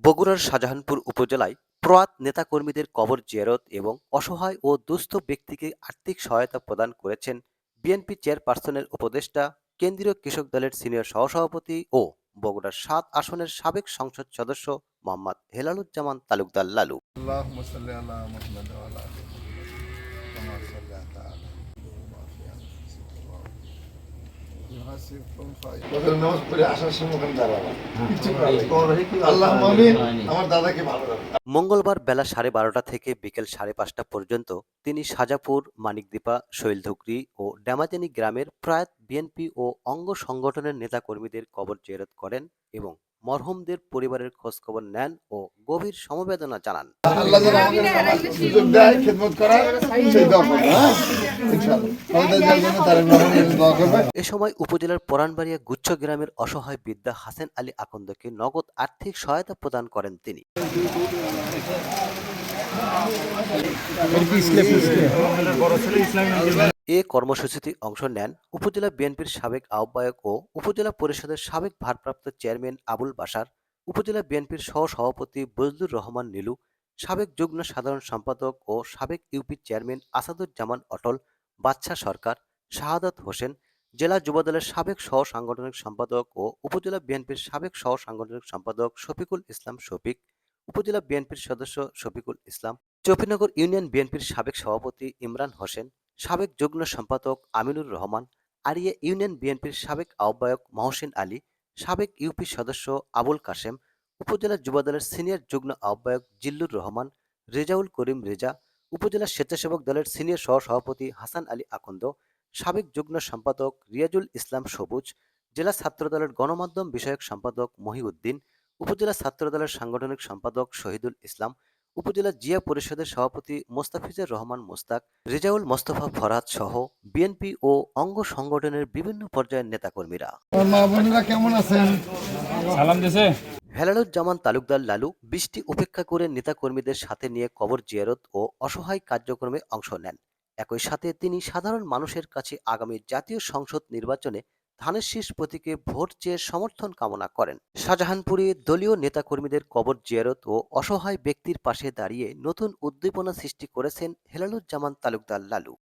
বগুড়ার শাহজাহানপুর উপজেলায় প্রয়াত নেতাকর্মীদের কবর জিয়ারত এবং অসহায় ও দুস্থ ব্যক্তিকে আর্থিক সহায়তা প্রদান করেছেন বিএনপি চেয়ারপারসনের উপদেষ্টা, কেন্দ্রীয় কৃষক দলের সিনিয়র সহসভাপতি ও বগুড়ার ৭ আসনের সাবেক সংসদ সদস্য মোহাম্মদ হেলালুজ্জামান তালুকদার লালু। اللهم صل على محمد وعلى ال محمد كما صليت على মঙ্গলবার বেলা 12:30 থেকে বিকেল 5:30 পর্যন্ত তিনি সাজাপুর, মানিকদিপা, শৈলধুকরি ও ড্যামাজানি গ্রামের প্রয়াত বিএনপি ও অঙ্গ সংগঠনের নেতাকর্মীদের কবর জিয়ারত করেন এবং মরহুমদের পরিবারের খোঁজখবর নেন ও গভীর সমবেদনা জানান। আল্লাহ যেন আমাদের সুযোগ দেয় খেদমত করার, সেই দোয়া করব। হ্যাঁ, ইনশাআল্লাহ আমাদের জন্য তারা দোয়া করবে। এ সময় উপজেলার পরানবাড়িয়া গুচ্ছ গ্রামের অসহায় বৃদ্ধা হাসেন আলী আকন্দকে নগদ আর্থিক সহায়তা প্রদান করেন তিনি। এ কর্মসূচিতে অংশ নেন উপজেলা বিএনপির সাবেক আহ্বায়ক ও উপজেলা পরিষদের সাবেক ভারপ্রাপ্ত চেয়ারম্যান আবুল বাশার, উপজেলা বিএনপির সহসভাপতি বজলুর রহমান নীলু, সাবেক যুগ্ম সাধারণ সম্পাদক ও সাবেক ইউপি চেয়ারম্যান আসাদুজ্জামান অটল, বাদশা সরকার, শাহাদাত হোসেন, জেলা যুবদলের সাবেক সহ সাংগঠনিক সম্পাদক ও উপজেলা বিএনপির সাবেক সহ সাংগঠনিক সম্পাদক শফিকুল ইসলাম শফিক, উপজেলা বিএনপির সদস্য শফিকুল ইসলাম, চৌফিনগর ইউনিয়ন বিএনপির সাবেক সভাপতি ইমরান হোসেন, সাবেক যুগ্ম সম্পাদক আমিনুর রহমান, আড়িয়া ইউনিয়ন বিএনপির সাবেক আহ্বায়ক মহসিন আলী, সাবেক ইউপি সদস্য আবুল কাশেম, উপজেলা যুবদলের সিনিয়র যুগ্ম আহ্বায়ক জিল্লুর রহমান, রেজাউল করিম রেজা, উপজেলা স্বেচ্ছাসেবক দলের সিনিয়র সহসভাপতি হাসান আলী আকন্দ, সাবেক যুগ্ম সম্পাদক রিয়াজুল ইসলাম সবুজ, জেলা ছাত্রদলের গণমাধ্যম বিষয়ক সম্পাদক মহিউদ্দিন, উপজেলা ছাত্রদলের সাংগঠনিক সম্পাদক শহীদুল ইসলাম, উপজেলা জিয়া পরিষদের সভাপতি মোস্তাফিজুর রহমান মোস্তাক, রেজাউল মোস্তফা ফরহাদ সহ বিএনপি ও অঙ্গ সংগঠনের বিভিন্ন পর্যায়ের নেতাকর্মীরা। মা বোনেরা কেমন আছেন? সালাম দিছে। হেলালুজ্জামান তালুকদার লালু বৃষ্টি উপেক্ষা করে নেতাকর্মীদের সাথে নিয়ে কবর জিয়ারত ও অসহায় কার্যক্রমে অংশ নেন। একই সাথে তিনি সাধারণ মানুষের কাছে আগামী জাতীয় সংসদ নির্বাচনে ধানের শীষ প্রতীকে ভোট চেয়ে সমর্থন কামনা করেন। শাহজাহানপুরে দলীয় নেতাকর্মীদের কবর জিয়ারত ও অসহায় ব্যক্তির পাশে দাঁড়িয়ে নতুন উদ্দীপনা সৃষ্টি করেছেন হেলালুজ্জামান তালুকদার লালু।